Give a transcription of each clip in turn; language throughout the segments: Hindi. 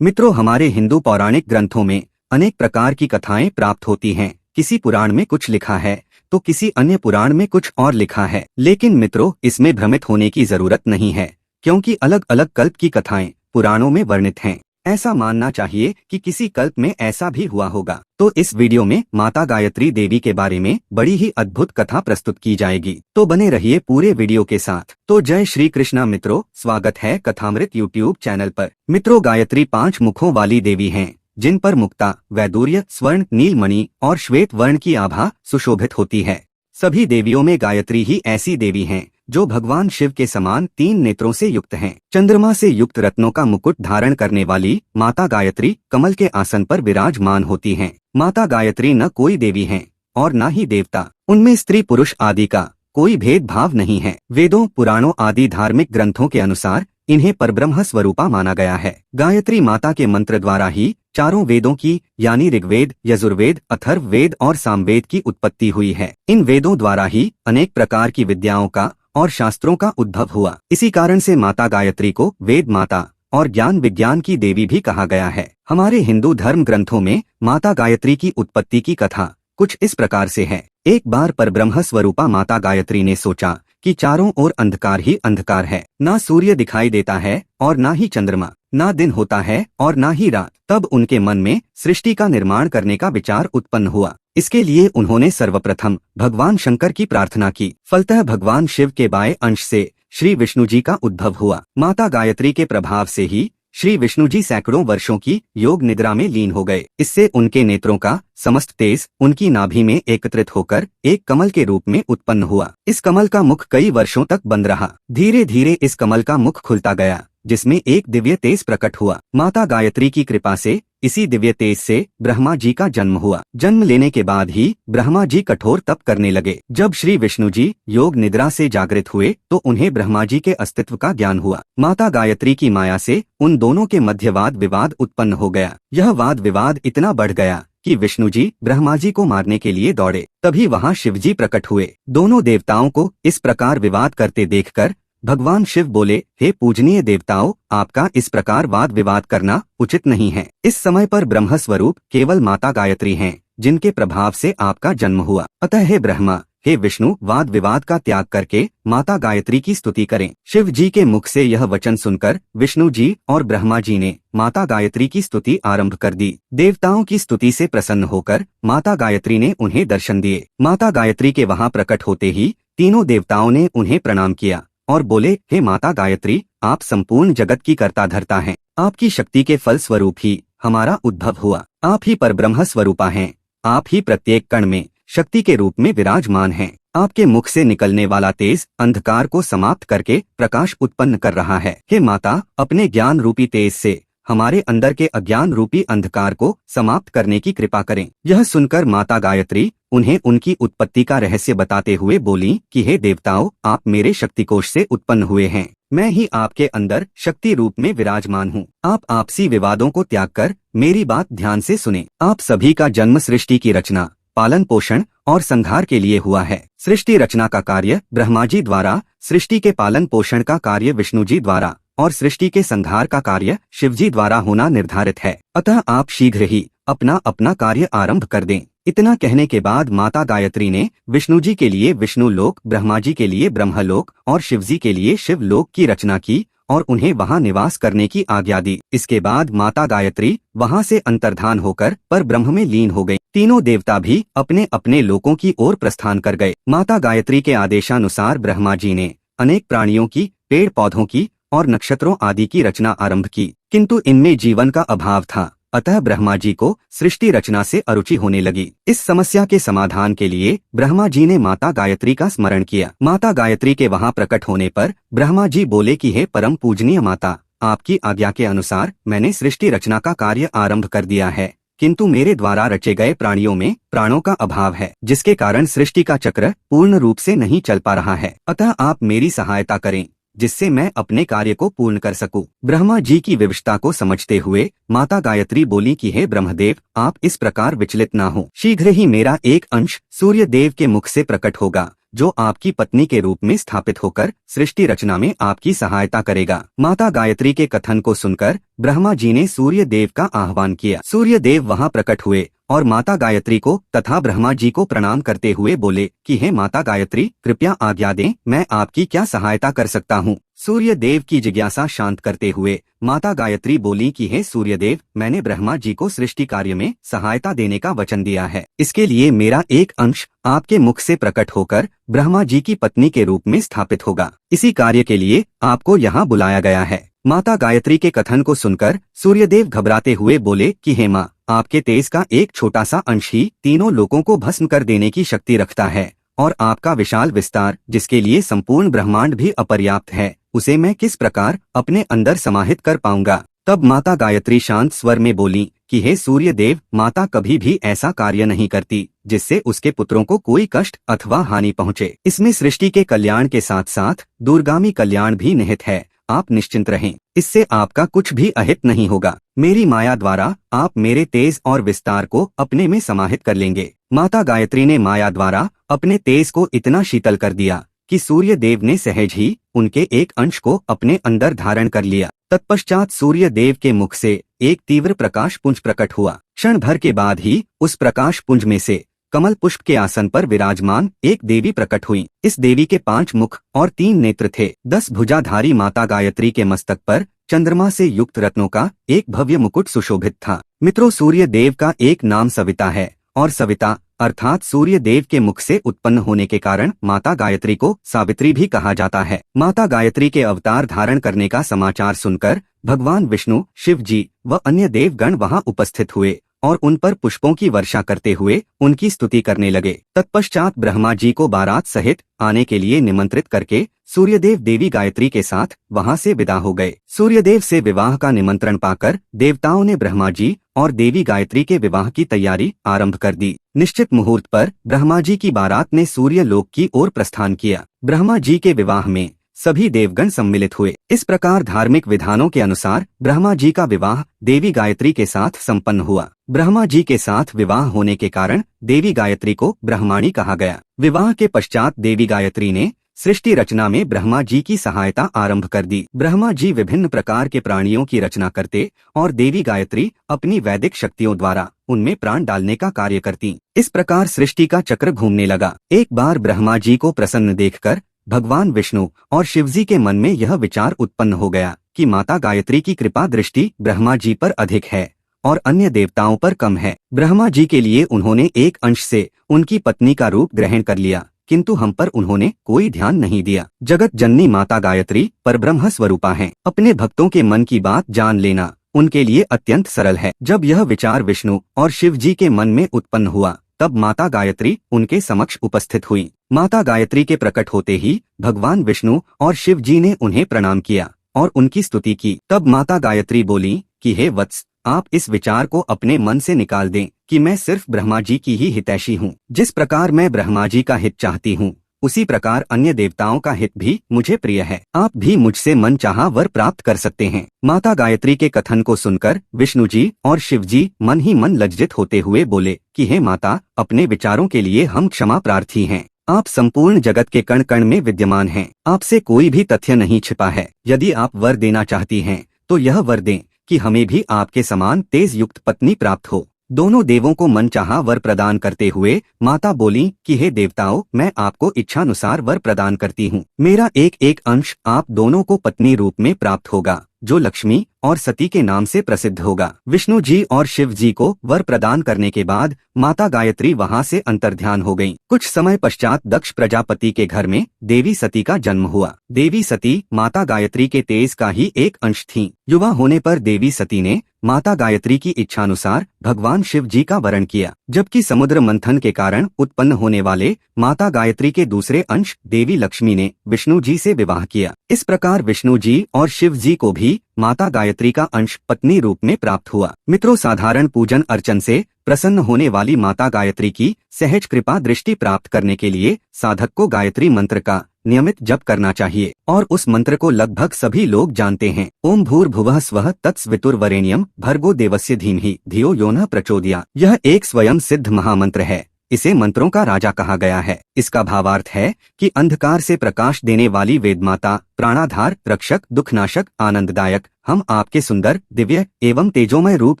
मित्रों, हमारे हिंदू पौराणिक ग्रंथों में अनेक प्रकार की कथाएं प्राप्त होती हैं। किसी पुराण में कुछ लिखा है तो किसी अन्य पुराण में कुछ और लिखा है। लेकिन मित्रों, इसमें भ्रमित होने की जरूरत नहीं है, क्योंकि अलग अलग कल्प की कथाएं पुराणों में वर्णित हैं। ऐसा मानना चाहिए कि किसी कल्प में ऐसा भी हुआ होगा। तो इस वीडियो में माता गायत्री देवी के बारे में बड़ी ही अद्भुत कथा प्रस्तुत की जाएगी। तो बने रहिए पूरे वीडियो के साथ। तो जय श्री कृष्णा मित्रों, स्वागत है कथामृत यूट्यूब चैनल पर। मित्रों, गायत्री 5 मुखों वाली देवी हैं, जिन पर मुक्ता, वैदूर्य, स्वर्ण, नीलमणि और श्वेत वर्ण की आभा सुशोभित होती है। सभी देवियों में गायत्री ही ऐसी देवी हैं जो भगवान शिव के समान 3 नेत्रों से युक्त हैं। चंद्रमा से युक्त रत्नों का मुकुट धारण करने वाली माता गायत्री कमल के आसन पर विराजमान होती हैं। माता गायत्री न कोई देवी हैं और न ही देवता। उनमें स्त्री पुरुष आदि का कोई भेदभाव नहीं है। वेदों, पुराणों आदि धार्मिक ग्रंथों के अनुसार इन्हें परब्रह्म स्वरूपा माना गया है। गायत्री माता के मंत्र द्वारा ही चारों वेदों की यानी ऋग्वेद, यजुर्वेद, अथर्ववेद और सामवेद की उत्पत्ति हुई है। इन वेदों द्वारा ही अनेक प्रकार की विद्याओं का और शास्त्रों का उद्भव हुआ। इसी कारण से माता गायत्री को वेद माता और ज्ञान विज्ञान की देवी भी कहा गया है। हमारे हिंदू धर्म ग्रंथों में माता गायत्री की उत्पत्ति की कथा कुछ इस प्रकार से है। एक बार परब्रह्म स्वरूपा माता गायत्री ने सोचा कि चारों ओर अंधकार ही अंधकार है, ना सूर्य दिखाई देता है और ना ही चंद्रमा, ना दिन होता है और ना ही रात। तब उनके मन में सृष्टि का निर्माण करने का विचार उत्पन्न हुआ। इसके लिए उन्होंने सर्वप्रथम भगवान शंकर की प्रार्थना की। फलतः भगवान शिव के बाएं अंश से श्री विष्णु जी का उद्भव हुआ। माता गायत्री के प्रभाव से ही श्री विष्णु जी सैकड़ों वर्षों की योग निद्रा में लीन हो गए। इससे उनके नेत्रों का समस्त तेज उनकी नाभि में एकत्रित होकर एक कमल के रूप में उत्पन्न हुआ। इस कमल का मुख कई वर्षों तक बंद रहा। धीरे धीरे इस कमल का मुख खुलता गया, जिसमें एक दिव्य तेज प्रकट हुआ। माता गायत्री की कृपा से इसी दिव्य तेज से ब्रह्मा जी का जन्म हुआ। जन्म लेने के बाद ही ब्रह्मा जी कठोर तप करने लगे। जब श्री विष्णु जी योग निद्रा से जागृत हुए तो उन्हें ब्रह्मा जी के अस्तित्व का ज्ञान हुआ। माता गायत्री की माया से उन दोनों के मध्य वाद विवाद उत्पन्न हो गया। यह वाद विवाद इतना बढ़ गया कि विष्णु जी ब्रह्मा जी को मारने के लिए दौड़े। तभी वहाँ शिव जी प्रकट हुए। दोनों देवताओं को इस प्रकार विवाद करते देखकर भगवान शिव बोले, हे पूजनीय देवताओं, आपका इस प्रकार वाद विवाद करना उचित नहीं है। इस समय पर ब्रह्म स्वरूप केवल माता गायत्री हैं, जिनके प्रभाव से आपका जन्म हुआ। अतः हे ब्रह्मा, हे विष्णु, वाद विवाद का त्याग करके माता गायत्री की स्तुति करें। शिव जी के मुख से यह वचन सुनकर विष्णु जी और ब्रह्मा जी ने माता गायत्री की स्तुति आरंभ कर दी। देवताओं की स्तुति से प्रसन्न होकर माता गायत्री ने उन्हें दर्शन दिए। माता गायत्री के वहां प्रकट होते ही तीनों देवताओं ने उन्हें प्रणाम किया और बोले, हे माता गायत्री, आप संपूर्ण जगत की कर्ता धर्ता हैं। आपकी शक्ति के फल स्वरूप ही हमारा उद्भव हुआ। आप ही परब्रह्म स्वरूपा हैं। आप ही प्रत्येक कण में शक्ति के रूप में विराजमान हैं। आपके मुख से निकलने वाला तेज अंधकार को समाप्त करके प्रकाश उत्पन्न कर रहा है। हे माता, अपने ज्ञान रूपी तेज से हमारे अंदर के अज्ञान रूपी अंधकार को समाप्त करने की कृपा करें। यह सुनकर माता गायत्री उन्हें उनकी उत्पत्ति का रहस्य बताते हुए बोली कि हे देवताओं, आप मेरे शक्तिकोश से उत्पन्न हुए हैं। मैं ही आपके अंदर शक्ति रूप में विराजमान हूँ। आप आपसी विवादों को त्याग कर मेरी बात ध्यान से सुने। आप सभी का जन्म सृष्टि की रचना, पालन पोषण और संहार के लिए हुआ है। सृष्टि रचना का कार्य ब्रह्मा जी द्वारा, सृष्टि के पालन पोषण का कार्य विष्णु जी द्वारा और सृष्टि के संहार का कार्य शिव जी द्वारा होना निर्धारित है। अतः आप शीघ्र ही अपना अपना कार्य आरंभ कर दें। इतना कहने के बाद माता गायत्री ने विष्णु जी के लिए विष्णु लोक, ब्रह्मा जी के लिए ब्रह्मलोक और शिव जी के लिए शिव लोक की रचना की और उन्हें वहां निवास करने की आज्ञा दी। इसके बाद माता गायत्री वहां से अंतर्धान होकर पर ब्रह्म में लीन हो गई। तीनों देवता भी अपने अपने लोकों की ओर प्रस्थान कर गए। माता गायत्री के आदेशानुसार ब्रह्मा जी ने अनेक प्राणियों की, पेड़ पौधों की और नक्षत्रों आदि की रचना आरंभ की, किंतु इनमें जीवन का अभाव था। अतः ब्रह्मा जी को सृष्टि रचना से अरुचि होने लगी। इस समस्या के समाधान के लिए ब्रह्मा जी ने माता गायत्री का स्मरण किया। माता गायत्री के वहां प्रकट होने पर ब्रह्मा जी बोले कि हे परम पूजनीय माता, आपकी आज्ञा के अनुसार मैंने सृष्टि रचना का कार्य आरंभ कर दिया है, किंतु मेरे द्वारा रचे गए प्राणियों में प्राणों का अभाव है, जिसके कारण सृष्टि का चक्र पूर्ण रूप से नहीं चल पा रहा है। अतः आप मेरी सहायता करें, जिससे मैं अपने कार्य को पूर्ण कर सकूं। ब्रह्मा जी की विवशता को समझते हुए माता गायत्री बोली कि हे ब्रह्मदेव, आप इस प्रकार विचलित ना हो। शीघ्र ही मेरा एक अंश सूर्य देव के मुख से प्रकट होगा, जो आपकी पत्नी के रूप में स्थापित होकर सृष्टि रचना में आपकी सहायता करेगा। माता गायत्री के कथन को सुनकर ब्रह्मा जी ने सूर्य देव का आह्वान किया। सूर्य देव वहाँ प्रकट हुए और माता गायत्री को तथा ब्रह्मा जी को प्रणाम करते हुए बोले कि हे माता गायत्री, कृपया आज्ञा दें, मैं आपकी क्या सहायता कर सकता हूँ। सूर्य देव की जिज्ञासा शांत करते हुए माता गायत्री बोली कि हे सूर्यदेव, मैंने ब्रह्मा जी को सृष्टि कार्य में सहायता देने का वचन दिया है। इसके लिए मेरा एक अंश आपके मुख से प्रकट होकर ब्रह्मा जी की पत्नी के रूप में स्थापित होगा। इसी कार्य के लिए आपको यहाँ बुलाया गया है। माता गायत्री के कथन को सुनकर सूर्यदेव घबराते हुए बोले कि हे माँ, आपके तेज का एक छोटा सा अंश ही तीनों लोकों को भस्म कर देने की शक्ति रखता है, और आपका विशाल विस्तार, जिसके लिए संपूर्ण ब्रह्मांड भी अपर्याप्त है, उसे मैं किस प्रकार अपने अंदर समाहित कर पाऊंगा। तब माता गायत्री शांत स्वर में बोली कि हे सूर्यदेव, माता कभी भी ऐसा कार्य नहीं करती जिससे उसके पुत्रों को कोई कष्ट अथवा हानि पहुँचे। इसमें सृष्टि के कल्याण के साथ साथ दूरगामी कल्याण भी निहित है। आप निश्चिंत रहें, इससे आपका कुछ भी अहित नहीं होगा। मेरी माया द्वारा आप मेरे तेज और विस्तार को अपने में समाहित कर लेंगे। माता गायत्री ने माया द्वारा अपने तेज को इतना शीतल कर दिया कि सूर्य देव ने सहज ही उनके एक अंश को अपने अंदर धारण कर लिया। तत्पश्चात सूर्य देव के मुख से एक तीव्र प्रकाश पुंज प्रकट हुआ। क्षण भर के बाद ही उस प्रकाश पुंज में से कमल पुष्प के आसन पर विराजमान एक देवी प्रकट हुई। इस देवी के 5 मुख और 3 नेत्र थे। 10 भुजाधारी माता गायत्री के मस्तक पर चंद्रमा से युक्त रत्नों का एक भव्य मुकुट सुशोभित था। मित्रों, सूर्य देव का एक नाम सविता है, और सविता अर्थात सूर्य देव के मुख से उत्पन्न होने के कारण माता गायत्री को सावित्री भी कहा जाता है। माता गायत्री के अवतार धारण करने का समाचार सुनकर भगवान विष्णु, शिव जी व अन्य देवगण वहां उपस्थित हुए और उन पर पुष्पों की वर्षा करते हुए उनकी स्तुति करने लगे। तत्पश्चात ब्रह्मा जी को बारात सहित आने के लिए निमंत्रित करके सूर्यदेव देवी गायत्री के साथ वहां से विदा हो गए। सूर्यदेव से विवाह का निमंत्रण पाकर देवताओं ने ब्रह्मा जी और देवी गायत्री के विवाह की तैयारी आरंभ कर दी। निश्चित मुहूर्त पर ब्रह्मा जी की बारात ने सूर्य लोक की ओर प्रस्थान किया। ब्रह्मा जी के विवाह में सभी देवगण सम्मिलित हुए। इस प्रकार धार्मिक विधानों के अनुसार ब्रह्मा जी का विवाह देवी गायत्री के साथ संपन्न हुआ। ब्रह्मा जी के साथ विवाह होने के कारण देवी गायत्री को ब्रह्माणी कहा गया। विवाह के पश्चात देवी गायत्री ने सृष्टि रचना में ब्रह्मा जी की सहायता आरंभ कर दी। ब्रह्मा जी विभिन्न प्रकार के प्राणियों की रचना करते और देवी गायत्री अपनी वैदिक शक्तियों द्वारा उनमें प्राण डालने का कार्य करती। इस प्रकार सृष्टि का चक्र घूमने लगा। एक बार ब्रह्मा जी को प्रसन्न देखकर भगवान विष्णु और शिवजी के मन में यह विचार उत्पन्न हो गया कि माता गायत्री की कृपा दृष्टि ब्रह्मा जी पर अधिक है और अन्य देवताओं पर कम है। ब्रह्मा जी के लिए उन्होंने एक अंश से उनकी पत्नी का रूप ग्रहण कर लिया, किंतु हम पर उन्होंने कोई ध्यान नहीं दिया। जगत जननी माता गायत्री परब्रह्म स्वरूपा हैं। अपने भक्तों के मन की बात जान लेना उनके लिए अत्यंत सरल है। जब यह विचार विष्णु और शिव जी के मन में उत्पन्न हुआ, तब माता गायत्री उनके समक्ष उपस्थित हुई। माता गायत्री के प्रकट होते ही भगवान विष्णु और शिव जी ने उन्हें प्रणाम किया और उनकी स्तुति की। तब माता गायत्री बोली कि हे वत्स, आप इस विचार को अपने मन से निकाल दें कि मैं सिर्फ ब्रह्मा जी की ही हितैषी हूँ। जिस प्रकार मैं ब्रह्मा जी का हित चाहती हूँ, उसी प्रकार अन्य देवताओं का हित भी मुझे प्रिय है। आप भी मुझसे मन चाहा वर प्राप्त कर सकते हैं। माता गायत्री के कथन को सुनकर विष्णु जी और शिव जी मन ही मन लज्जित होते हुए बोले कि हे माता, अपने विचारों के लिए हम क्षमा प्रार्थी हैं। आप संपूर्ण जगत के कण कण में विद्यमान हैं। आपसे कोई भी तथ्य नहीं छिपा है। यदि आप वर देना चाहती हैं, तो यह वर दें कि हमें भी आपके समान तेज युक्त पत्नी प्राप्त हो। दोनों देवों को मनचाहा वर प्रदान करते हुए माता बोली कि हे देवताओं, मैं आपको इच्छानुसार वर प्रदान करती हूँ। मेरा एक एक अंश आप दोनों को पत्नी रूप में प्राप्त होगा, जो लक्ष्मी और सती के नाम से प्रसिद्ध होगा। विष्णु जी और शिव जी को वर प्रदान करने के बाद माता गायत्री वहां से अंतर्ध्यान हो गईं। कुछ समय पश्चात दक्ष प्रजापति के घर में देवी सती का जन्म हुआ। देवी सती माता गायत्री के तेज का ही एक अंश थीं। युवा होने पर देवी सती ने माता गायत्री की इच्छानुसार भगवान शिव जी का वरण किया, जबकि समुद्र मंथन के कारण उत्पन्न होने वाले माता गायत्री के दूसरे अंश देवी लक्ष्मी ने विष्णु जी से विवाह किया। इस प्रकार विष्णु जी और शिव जी को भी माता गायत्री का अंश पत्नी रूप में प्राप्त हुआ। मित्रों, साधारण पूजन अर्चन से प्रसन्न होने वाली माता गायत्री की सहज कृपा दृष्टि प्राप्त करने के लिए साधक को गायत्री मंत्र का नियमित जप करना चाहिए, और उस मंत्र को लगभग सभी लोग जानते हैं। ओम भूर्भुवः स्वः तत्सवितुर्वरेण्यम भर्गो देवस्य धीमहि धियो यो नः प्रचोदयात्। यह एक स्वयं सिद्ध महामंत्र है इसे मंत्रों का राजा कहा गया है। इसका भावार्थ है कि अंधकार से प्रकाश देने वाली वेदमाता, प्राणाधार, रक्षक, दुखनाशक, आनंददायक, हम आपके सुंदर, दिव्य एवं तेजोमय रूप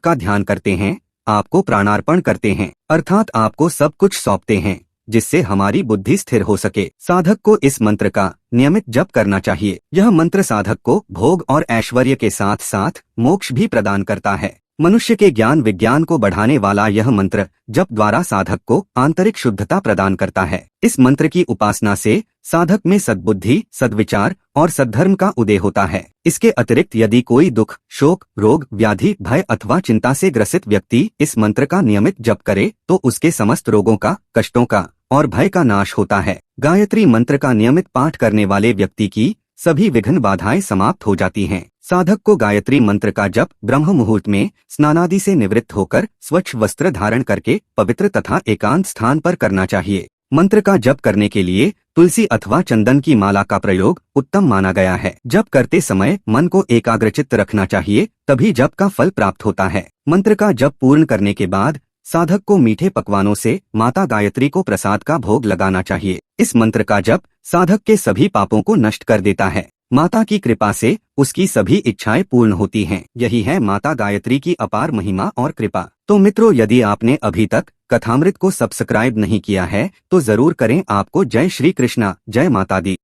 का ध्यान करते हैं, आपको प्राणार्पण करते हैं, अर्थात आपको सब कुछ सौंपते हैं, जिससे हमारी बुद्धि स्थिर हो सके। साधक को इस मंत्र का नियमित जप करना चाहिए। यह मंत्र साधक को भोग और ऐश्वर्य के साथ साथ मोक्ष भी प्रदान करता है। मनुष्य के ज्ञान विज्ञान को बढ़ाने वाला यह मंत्र जप द्वारा साधक को आंतरिक शुद्धता प्रदान करता है। इस मंत्र की उपासना से साधक में सद्बुद्धि, सद्विचार और सद्धर्म का उदय होता है। इसके अतिरिक्त यदि कोई दुख, शोक, रोग, व्याधि, भय अथवा चिंता से ग्रसित व्यक्ति इस मंत्र का नियमित जप करे तो उसके समस्त रोगों का, कष्टों का और भय का नाश होता है। गायत्री मंत्र का नियमित पाठ करने वाले व्यक्ति की सभी विघ्न बाधाएं समाप्त हो जाती हैं। साधक को गायत्री मंत्र का जप ब्रह्म मुहूर्त में स्नानादि से निवृत्त होकर स्वच्छ वस्त्र धारण करके पवित्र तथा एकांत स्थान पर करना चाहिए। मंत्र का जप करने के लिए तुलसी अथवा चंदन की माला का प्रयोग उत्तम माना गया है। जप करते समय मन को एकाग्रचित्त रखना चाहिए, तभी जप का फल प्राप्त होता है। मंत्र का जप पूर्ण करने के बाद साधक को मीठे पकवानों से माता गायत्री को प्रसाद का भोग लगाना चाहिए। इस मंत्र का जप साधक के सभी पापों को नष्ट कर देता है। माता की कृपा से उसकी सभी इच्छाएं पूर्ण होती हैं। यही है माता गायत्री की अपार महिमा और कृपा। तो मित्रों, यदि आपने अभी तक कथामृत को सब्सक्राइब नहीं किया है तो जरूर करें। आपको जय श्री कृष्णा, जय माता दी।